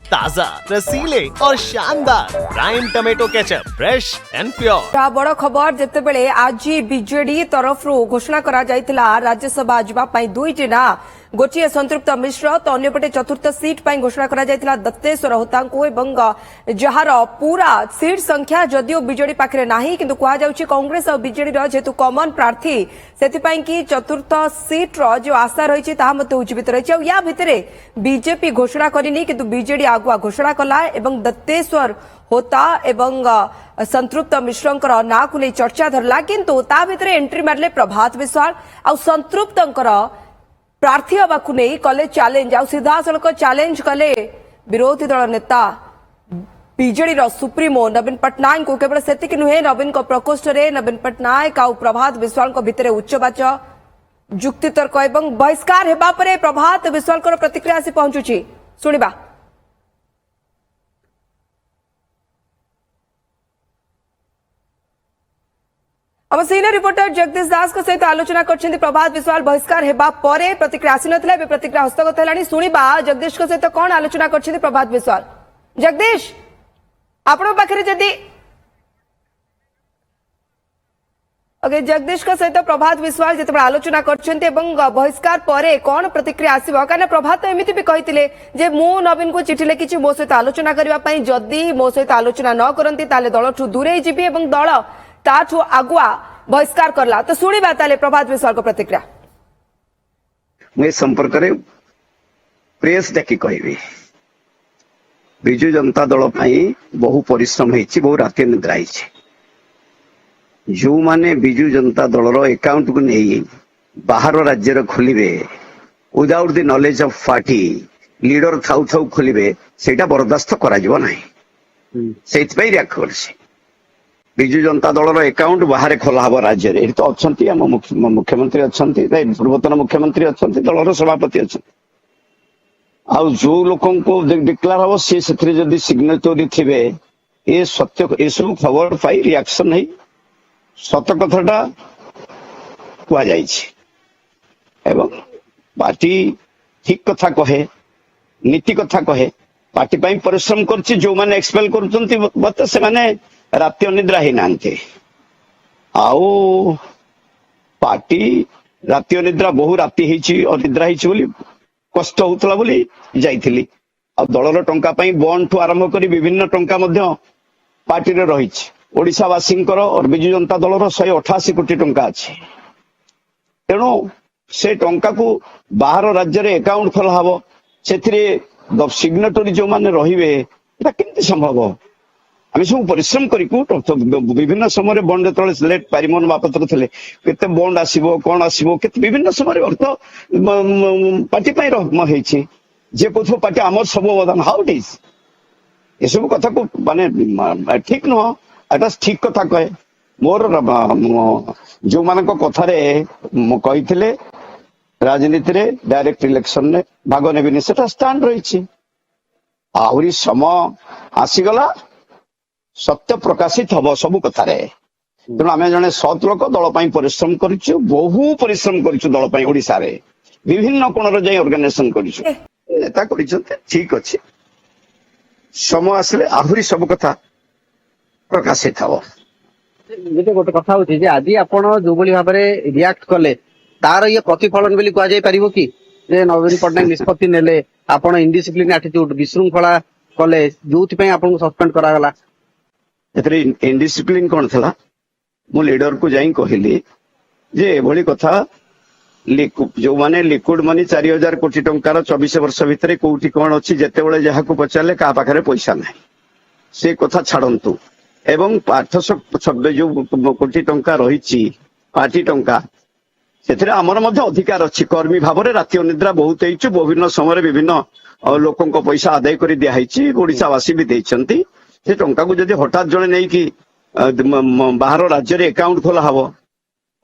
ताजा, रसीले और शानदार prime tomato ketchup, fresh and pure. बड़ खबर जितेबले आज बीजेडी तरफ घोषणा करा जायतिला राज्यसभा जीवा पई दुईटी ना गोटे संतृप्त मिश्र तो अन्यपटे चतुर्थ सीट पई घोषणा करा जायतिला दत्तेश्वर होतांको एवं जहार पूरा सीट संख्या जदियो बीजेडी पाखरे नाही किंतु कहा जाउछि कांग्रेस और बीजेडी रो जेतु कॉमन प्रार्थी सेति पई कि चतुर्थ सीट रो जो आशा रहिछि ताहा मते उज्जीवित रहिछि और या भितरे बीजेपी घोषणा करिनी किंतु बीजेडी आगुआ घोषणा कला एवं दत्तेश्वर होता एवं संतृप्त मिश्रंकर ना को नहीं चर्चा धरला किंतु ता भितरे एंट्री मारले प्रभात विश्वाल आ संतृप्तंकर प्रार्थी हवा नहीं कले चैलेंज आ सीधा सड़क चैलेंज कले विरोधी दल नेता बीजेडी सुप्रीमो नवीन पट्टनायक को केवल सेतिक नुहे नवीन को प्रकोष्ठ रे नवीन पट्टनायक आ प्रभात विश्वाल भितर उच्चवाच जुक्तितर्क एवं बहिष्कार हेबा परे प्रभात विश्वाल प्रतिक्रिया आसी पहुंचुछि सुनिबा। हम सीनियर रिपोर्टर जगदीश दास को सहित आलोचना कर प्रभात विश्वाल बहिष्कार हेबा परे प्रतिक्रिया आसी नथिला एबे प्रतिक्रिया हस्तगत हेलानी सुनिबा जगदीश को सहित कोन आलोचना कर प्रभात विश्वाल। जगदीश आपण पाखरे जदी ओके जगदीश को सहित प्रभात विश्वाल जते आलोचना करछन्ते एवं बहिष्कार परे कोन प्रतिक्रिया आसीबो कारण प्रभात तो एमिति भी कहितिले जे मु नवीन को चिठी लिखिछि मो सहित आलोचना करबा पई जदी मो सहित आलोचना न करंती ताले दलठु दूरे जिबी एवं दल ताठू आगुआ बहिष्कार करला तो सुनिबा ताले प्रभात विश्वाल को प्रतिक्रिया। मैं संपर्क रे प्रेस डाकी कहबी बिजु जनता दल पई बहु परिश्रम हेछि बहु राति निद्रा हेछि जो माने बिजु जनता दलर अकाउंट को नहीं बाहर राज्य रे खोलिबे without the knowledge of party leader थाउ थाउ खोलिबे सेटा बर्दाश्त करा जिवो नाही सेति पई रिएक्ट करछि बिजु जनता दलर अकाउंट बाहर खोला हब राज्य रे तो अच्छंती हम मुख्यमंत्री अच्छंती पूर्वतन मुख्यमंत्री अच्छंती दलर सभापति अच्छंती आ जो लोकन को डिक्लेयर हब से सेथरे जदी सिग्नेचरी थिबे ए सत्य ए सब खबर पाई रिएक्शन नहीं सत कथाटा कुआ जाइछि एवं पार्टी ठीक कथा कहे नीति कथा कहे पार्टी पई परिश्रम करछि जो माने एक्सपेल करचंती बत से माने राति अनिद्रा ही नांते आउ पार्टी राति अनिद्रा बहु राति हेछि अनिद्रा हेछि बोली कष्ट होतला बोली जाइथिली आ दलर टंका पई बॉन्ड ठु आरंभ करी विभिन्न टंका मध्य पार्टी रे रहिछि ओडिसा वासिंकर और बिजु जनता दलर 188 कोटी टंका अछि तेणु से टंका को बाहर राज्य रे अकाउंट खोला हबो सेथिरे सिग्नेटरी जो माने रहिबे एटा केमति संभव आम सब परिश्रम करिकु विभिन्न समय बंड जो लेट पारिमोहन महापात्र थे केते बंड आसीबो कोन आसीबो केते विभिन्न समय अर्थ पार्टी पई होइछि जे कोथो पार्टी हमर सब अवदान हाउ इट इज ए सब कथा को माने ठीक न एटा ठीक कथा कहे मोर जो मानक कथा रे कहिथिले राजनीति रे डायरेक्ट इलेक्शन ने भाग नेबिनी सेटा स्टैंड रहिछि आहुरी समय आसीगला सत्य प्रकाशित हम सब कथार तेणु आम जड़े सत लोक दल परिश्रम करूँ बहु परिश्रम करूँ दल ओडिशा रे विभिन्न कोण जाई ऑर्गेनाइजेशन करूँ नेता ठीक अच्छे समय आसले आहरी सब कथा प्रकाशित हम गोटे कथा होची जे आज आपण जो भाव में रिएक्ट कले तार ये प्रतिफलन बोली कह जाय परिबो कि जे नवीन पट्टनायक निष्पत्ति नेले आपण इनडिसिप्लिन एटीट्यूड विशृंखला कले जोथि पई आपण सस्पेंड करा गला इनडिसिप्लिन कौन था मु लीडर को जाई कहली जे एभली कथा जो माने लिक्विड मनी 4000 कोटी टंकार 24 वर्ष भितर कोठी कौन अच्छी जेते बळे जहा को पचारले का पाखरे पैसा नहीं से कथा छाड़ंतु एवं 826 जो कोटी टंका रही पार्टी टंका से आमर मध्य अधिकार अच्छी कर्मी भाव में राति अनिद्रा बहुत होइछु विभिन्न समय विभिन्न लोकों पैसा आदाय कर दिखाई ओडिशावासी भी देइछंती से टंका को जदि हठात जड़े नहीं कि बाहर राज्य रे अकाउंट खोला हबो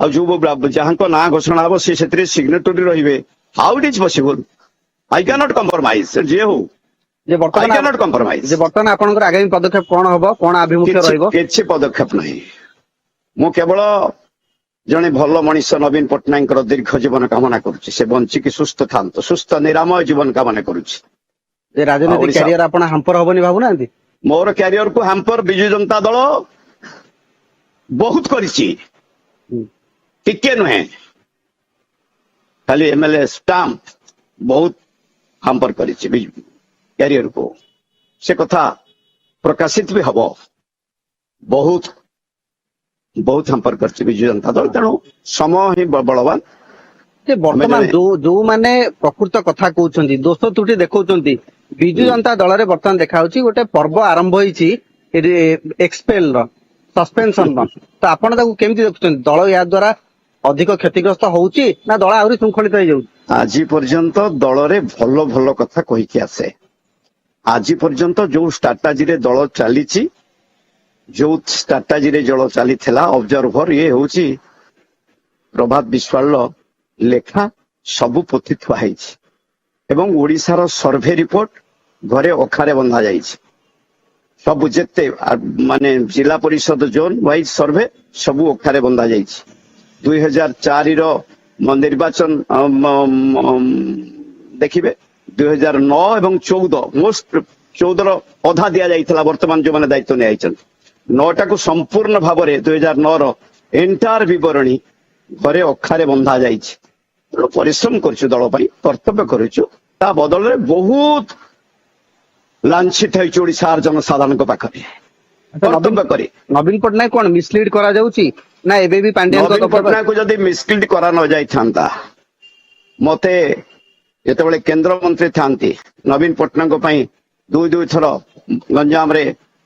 आ जो जहां को ना घोषणा हबो से सेतरे सिग्नेटरी रहिबे how it is possible I can not compromise जे हो जे आई कैन नॉट कंप्रोमाइज जे वर्तमान आपनकर आगामी पदक्षेप कोन हबो कोन अभिमुख्य रहइबो किछि पदक्षेप नहीं मु केवल जने भल मनीष नवीन पट्टनायक दीर्घ जीवन कामना करुछि से बंचिकी सुस्थ थांतो सुस्थ निरामय जीवन कामना करुछि ଯେ ରାଜନୈତିକ ଓଡ଼ିଶା- କ୍ୟାରିୟର ଆପଣ ହାମ୍ପର ହବନି ଭାବୁନାହାନ୍ତି? ମୋର କ୍ୟାରିୟର କୁ ହ୍ୟାମ୍ପର ବିଜୁ ଜନତା ଦଳ ବହୁତ କରିଛି, ଟିକେ ନୁହେଁ, ଖାଲି ଏମଏଲଏ ଷ୍ଟାମ୍ପ ବହୁତ ହ୍ୟାମ୍ପର କରିଛି ବିଜୁ କ୍ୟାରିୟରକୁ। ସେ କଥା ପ୍ରକାଶିତ ବି ହବ। ବହୁତ ବହୁତ ହ୍ୟାମ୍ପର କରିଛି ବିଜୁ ଜନତା ଦଳ। ତେଣୁ ସମୟ ହିଁ ବଳବାନ। ଯେ ବର୍ତ୍ତମାନ ଆମେ ଜଣେ- ଯୋଉମାନେ ପ୍ରକୃତ କଥା କହୁଛନ୍ତି, ଦୋଷ ତ୍ରୁଟି ଦେଖାଉଛନ୍ତି, ବିଜୁ ଜନତା ଦଳରେ ବର୍ତ୍ତମାନ ଦେଖାଯାଉଛି ଗୋଟେ ପର୍ବ ଆରମ୍ଭ ହେଇଛି ଏକ୍ସପେଲ ର, ସସ୍ପେନସନ ର। ତ ଆପଣ ତାକୁ କେମିତି ଦେଖୁଛନ୍ତି? ଦଳ ଏହା ଦ୍ୱାରା ଅଧିକ କ୍ଷତିଗ୍ରସ୍ତ ହଉଛି ନା ଦଳ ଆହୁରି ଶୃଙ୍ଖଳିତ ହେଇଯାଉଛି? ଆଜି ପର୍ଯ୍ୟନ୍ତ ଦଳରେ ଭଲ ଭଲ କଥା କହିକି ଆସେ। ଆଜି ପର୍ଯ୍ୟନ୍ତ ଯୋଉ ଷ୍ଟ୍ରାଟାଜିରେ ଦଳ ଚାଲିଛି, ଯୋଉ ଷ୍ଟ୍ରାଟାଜିରେ ଦଳ ଚାଲିଥିଲା, ଅବଜରଭର ଇଏ ହଉଛି ପ୍ରଭାତ ବିଶ୍ୱାଳର ଲେଖା, ସବୁ ପୋଥି ଥୁଆ ହେଇଛି ଏବଂ ଓଡ଼ିଶାର ସର୍ଭେ ରିପୋର୍ଟ ଘରେ ଅଖାରେ ବନ୍ଧା ଯାଇଛି। ସବୁ ଯେତେ ମାନେ ଜିଲ୍ଲା ପରିଷଦ ଜୋନ ୱାଇଜ ସର୍ଭେ ସବୁ ଅଖାରେ ବନ୍ଧା ଯାଇଛି। 2004 ନିର୍ବାଚନ ଦେଖିବେ, 2009 ଏବଂ 14 ମୋଷ୍ଟ 14ର ଅଧା ଦିଆଯାଇଥିଲା। ବର୍ତ୍ତମାନ ଯୋଉମାନେ ଦାୟିତ୍ୱ ନିଆଯାଇଛନ୍ତି, 9ଟାକୁ ସମ୍ପୂର୍ଣ୍ଣ ଭାବରେ 2009ର ଏଣ୍ଟାର ବିବରଣୀ ଘରେ ଅଖାରେ ବନ୍ଧା ଯାଇଛି। ତେଣୁ ପରିଶ୍ରମ କରୁଛୁ, ଦଳ ପାଇଁ କର୍ତ୍ତବ୍ୟ କରୁଛୁ। ତା ବଦଳରେ ବହୁତ ଲାଞ୍ଛିତ ହେଉଛି ଓଡ଼ିଶାର ଜନସାଧାରଣଙ୍କ ପାଖରେ କର୍ତ୍ତବ୍ୟ କରି। ନବୀନ ପଟ୍ଟନାୟକ କଣ ମିସଲିଡ୍ କରାଯାଉଛି ନା ଏବେ ବି ପାଣ୍ଡିଆନଙ୍କ ନବୀନ ପଟ୍ଟନାୟକକୁ ଯଦି ମିସଲିଡ୍ କରା ନ ଯାଇଥାନ୍ତା, ମତେ ଯେତେବେଳେ କେନ୍ଦ୍ରମନ୍ତ୍ରୀ ଥାନ୍ତି, ନବୀନ ପଟ୍ଟନାୟକଙ୍କ ପାଇଁ ଦୁଇ ଥର ଗଞ୍ଜାମରେ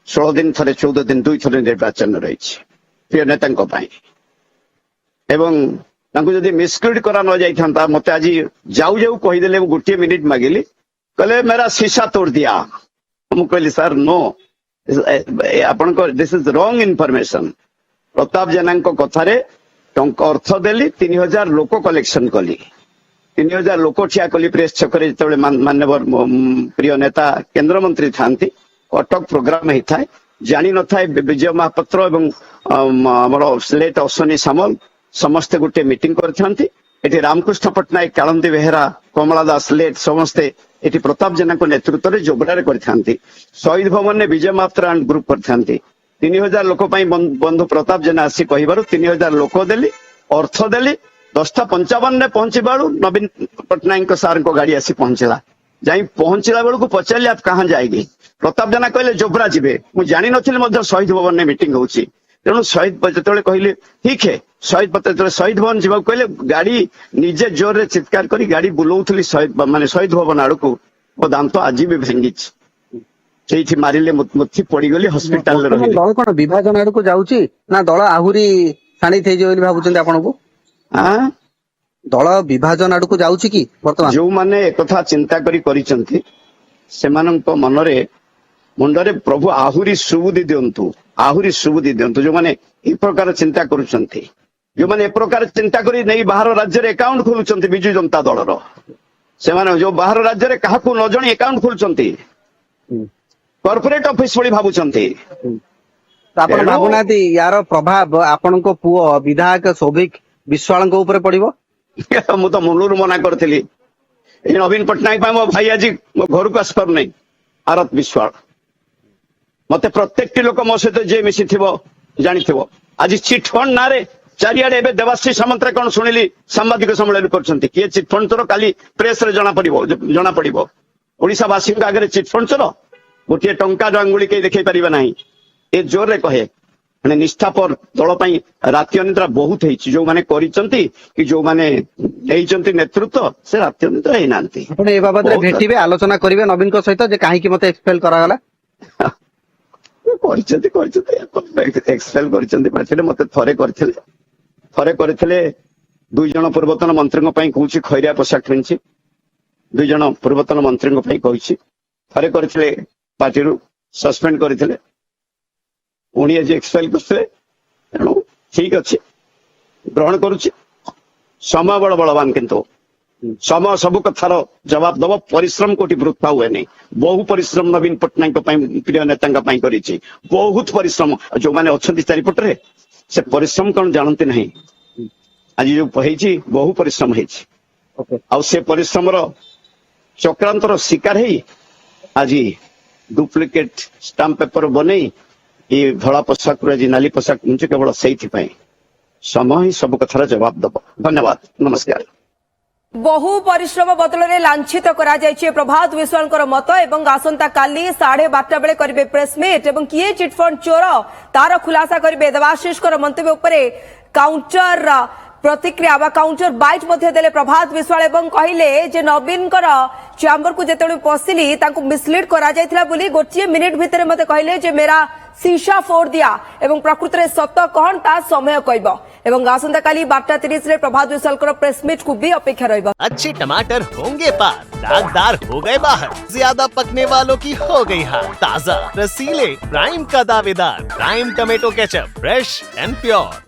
16 ଦିନ ଥରେ 14 ଦିନ 2 ଥର ନିର୍ବାଚନ ରହିଛି ପ୍ରିୟ ନେତାଙ୍କ ପାଇଁ। ଏବଂ ତାଙ୍କୁ ଯଦି ମିସଲିଡ୍ କରା ନ ଯାଇଥାନ୍ତା, ମତେ ଆଜି ଯାଉ ଯାଉ କହିଦେଲେ, ମୁଁ ଗୋଟିଏ ମିନିଟ ମାଗିଲି, କହିଲେ ମେରା ଶିଶା ତୋड़ ଦିଆ। ମୁଁ କହିଲି ସାର୍ ନୋ, ଆପଣଙ୍କ ଦିସ୍ ଇଜ ରଙ୍ଗ ଇନଫର୍ମେସନ। ପ୍ରତାପ ଜେନାଙ୍କ କଥାରେ ଅର୍ଥ ଦେଲି, 3000 ଲୋକ କଲେକ୍ସନ କଲି, 3000 ଲୋକ ଠିଆ କଲି ପ୍ରେସ ଛକରେ। ଯେତେବେଳେ ମାନ୍ୟବର ପ୍ରିୟ ନେତା କେନ୍ଦ୍ରମନ୍ତ୍ରୀ ଥାନ୍ତି, କଟକ ପ୍ରୋଗ୍ରାମ ହେଇଥାଏ, ଜାଣିନଥାଏ ବିଜୟ ମହାପାତ୍ର ଏବଂ ଆମର ସ୍ଲେଟ ଅଶ୍ୱନୀ ସାମଲ ସମସ୍ତେ ଗୋଟେ ମିଟିଂ କରିଥାନ୍ତି। ଏଠି ରାମକୃଷ୍ଣ ପଟ୍ଟନାୟକ, କାଳନ୍ଦୀ ବେହେରା, କମଳା ଦାସ ଲେଟ ସମସ୍ତେ ଏଠି ପ୍ରତାପ ଜେନାଙ୍କ ନେତୃତ୍ୱରେ ଯୋଗଦାନ କରିଥାନ୍ତି। ଶହୀଦ ଭବନରେ ବିଜୟ ମହାପାତ୍ର ଆଣ୍ଡ ଗ୍ରୁପ କରିଥାନ୍ତି। 3000 ଲୋକ ପାଇଁ ବନ୍ଧୁ ପ୍ରତାପ ଜେନା ଆସି କହିବାରୁ 3000 ଲୋକ ଦେଲି, ଅର୍ଥ ଦେଲି। 10:55ରେ ପହଞ୍ଚିବାରୁ ନବୀନ ପଟ୍ଟନାୟକ ସାର୍ଙ୍କ ଗାଡି ଆସି ପହଞ୍ଚିଲା। ଯାଇ ପହଞ୍ଚିଲା ବେଳକୁ ପଚାରିଲି ଆପ କାହା ଯାଏଗି? ପ୍ରତାପ ଜେନା କହିଲେ ଜୋବ୍ରା ଯିବେ। ମୁଁ ଜାଣିନଥିଲି ମଧ୍ୟ ଶହୀଦ ଭବନରେ ମିଟିଂ ହଉଛି। ତେଣୁ ଶହୀଦ ଯେତେବେଳେ କହିଲେ ଠିକ ହେ, ଶହୀଦ ଯେତେବେଳେ ଶହୀଦ ଭବନ ଯିବାକୁ କହିଲେ, ଗାଡି ନିଜେ ଜୋରରେ ଚିତ୍କାର କରି ଗାଡି ବୁଲଉଥିଲି ଶହୀଦ ଭବନ ଆଡକୁ। ମୋ ଦାନ୍ତ ଆଜି ବି ଭାଙ୍ଗିଛି। ସେଇଠି ମାରିଲେ ମୁଥି ପଡିଗଲି, ହସ୍ପିଟାଲରେ ରହିଲି। ଦଳ କଣ ବିଭାଜନ ଆଡକୁ ଯାଉଛି ନା ଦଳ ଆହୁରି ଶାଣିତ ହେଇଯିବ ବୋଲି ଭାବୁଛନ୍ତି ଆପଣଙ୍କୁ? ଦଳ ବିଭାଜନ ଆଡକୁ ଯାଉଛି କି ବର୍ତ୍ତମାନ? ଯୋଉମାନେ ଏକଥା ଚିନ୍ତା କରିଛନ୍ତି, ସେମାନଙ୍କ ମୁଣ୍ଡରେ ପ୍ରଭୁ ଆହୁରି ସୁବୁଦ୍ଧି ଦିଅନ୍ତୁ, ଆହୁରି ସୁବୁଦ୍ଧି ଦିଅନ୍ତୁ। ଯୋଉମାନେ ଏ ପ୍ରକାର ଚିନ୍ତା କରୁଛନ୍ତି, ଯୋଉମାନେ ଏ ପ୍ରକାର ଚିନ୍ତା କରି ନେଇ ବାହାର ରାଜ୍ୟରେ ଆକାଉଣ୍ଟ ଖୋଲୁଛନ୍ତି ବିଜୁ ଜନତା ଦଳର, ସେମାନେ ଯୋଉ ବାହାର ରାଜ୍ୟରେ କାହାକୁ ନ ଜଣି ଆକାଉଣ୍ଟ ଖୋଲୁଛନ୍ତି, କର୍ପୋରେଟ ଅଫିସ ଭଳି ଭାବୁଛନ୍ତି। ଆପଣ ଭାବୁନାହାନ୍ତି ୟାର ପ୍ରଭାବ ଆପଣଙ୍କ ପୁଅ ବିଧାୟକ ସୌଭିକ ବିଶ୍ୱାଳଙ୍କ ଉପରେ ପଡିବ? ମୁଁ ତ ମୂଳରୁ ମନା କରିଥିଲି। ଏଇ ନବୀନ ପଟ୍ଟନାୟକ ପାଇଁ ମୋ ଭାଇ ଆଜି ମୋ ଘରକୁ ଆସିପାରୁନାହିଁ, ଆରତ ବିଶ୍ୱାଳ। ମତେ ପ୍ରତ୍ୟେକଟି ଲୋକ ମୋ ସହିତ ଯିଏ ମିଶିଥିବ ଜାଣିଥିବ। ଆଜି ଚିଟଫଣ୍ଡ ନାଁରେ ଚାରିଆଡେ ଏବେ ଦେବାଶ୍ରୀ ସାମନ୍ତରା କଣ ଶୁଣିଲି ସାମ୍ବାଦିକ ସମ୍ମିଳନୀ କରୁଛନ୍ତି। କିଏ ଚିଟଫଣ୍ଡ ଚୋର? କାଲି ପ୍ରେସରେ ଜଣା ପଡିବ। ଓଡିଶାବାସୀଙ୍କ ଆଗରେ ଚିଟଫଣ୍ଡ ଚୋର ଗୋଟିଏ ଟଙ୍କାର ଆଙ୍ଗୁଳି କେହି ଦେଖେଇ ପାରିବେ ନାହିଁ। ଏ ଜୋରରେ କହେ। ମାନେ ନିଷ୍ଠାପର ଦଳ ପାଇଁ ରାତି ଅନିଦ୍ରା ବହୁତ ହେଇଛି। ଯୋଉମାନେ କରିଛନ୍ତି କି ଯୋଉମାନେ ନେଇଛନ୍ତି ନେତୃତ୍ୱ, ସେ ରାତି ଅନିଦ୍ରା ହେଇନାହାନ୍ତି। ଆପଣ ଏ ବାବଦରେ ଭେଟିବେ, ଆଲୋଚନା କରିବେ ନବୀନଙ୍କ ସହିତ ଯେ କାହିଁକି ମତେ ଏକ୍ସପେଲ କରାଗଲା? କରିଛନ୍ତି ଏକ୍ସପେଲ କରିଛନ୍ତି। ମତେ ଥରେ କରିଥିଲେ 2 ଜଣ ପୂର୍ବତନ ମନ୍ତ୍ରୀଙ୍କ ପାଇଁ କହୁଛି ଖଇରିଆ ପୋଷାକ ପିନ୍ଧି, 2 ଜଣ ପୂର୍ବତନ ମନ୍ତ୍ରୀଙ୍କ ପାଇଁ କହିଛି। ଥରେ କରିଥିଲେ ପାର୍ଟିରୁ ସସ୍ପେଣ୍ଡ କରିଥିଲେ, ପୁଣି ଆଜି ଏକ୍ସପେଲ କରିଥିଲେ। ତେଣୁ ଠିକ ଅଛି, ଗ୍ରହଣ କରୁଛି। ସମୟ ବଳବାନ, କିନ୍ତୁ ସମୟ ସବୁ କଥାର ଜବାବ ଦବ। ପରିଶ୍ରମ କୋଉଠି ବୃଥା ହୁଏନି। ବହୁ ପରିଶ୍ରମ ନବୀନ ପଟ୍ଟନାୟକଙ୍କ ପାଇଁ, ପ୍ରିୟ ନେତାଙ୍କ ପାଇଁ କରିଛି, ବହୁତ ପରିଶ୍ରମ। ଯୋଉମାନେ ଅଛନ୍ତି ଚାରିପଟରେ, ସେ ପରିଶ୍ରମ କଣ ଜାଣନ୍ତି ନାହିଁ। ଆଜି ଯୋଉ ହେଇଛି, ବହୁ ପରିଶ୍ରମ ହେଇଛି। ଆଉ ସେ ପରିଶ୍ରମର ଚକ୍ରାନ୍ତର ଶିକାର ହେଇ आज डुप्लिकेट स्टाम्प पेपर बने ये धला पोशाक आज नाली पोशाक पिंधु केवल से समय ही सब कथार जवाब दब। धन्यवाद, नमस्कार। बहु परिश्रम बदल लांछित करा जायछि प्रभात विश्वाल मत एवं आसंता काली 12:30 बेले करिवे प्रेसमिट एवं किए चिटफंड चोर तार खुलासा करिवे। देवाशीष मंतव्य उपरे काउंटर प्रतिक्रिया बा काउंटर बाइट मध्य देले प्रभात विश्वाल एवं कहले जे नवीन चैम्बर को जेतेबेले पसिली तांको मिसलीड करा जायथिला बोली गोटिए मिनिट भितर मते कहले जे मेरा शीशा फोड़ दिया एवं प्रकृत रे सत्य कहन ता समय कहबो एवं आसंता काली 12:30 रे प्रभात विश्वाल प्रेसमिट को भी अपेक्षा रहबो। अच्छे टमाटर होंगे पार, दागदार हो गए बाहर, ज्यादा पकने वालों की हो गई हार। ताजा रसीले प्राइम का दावेदार prime tomato ketchup, fresh and pure.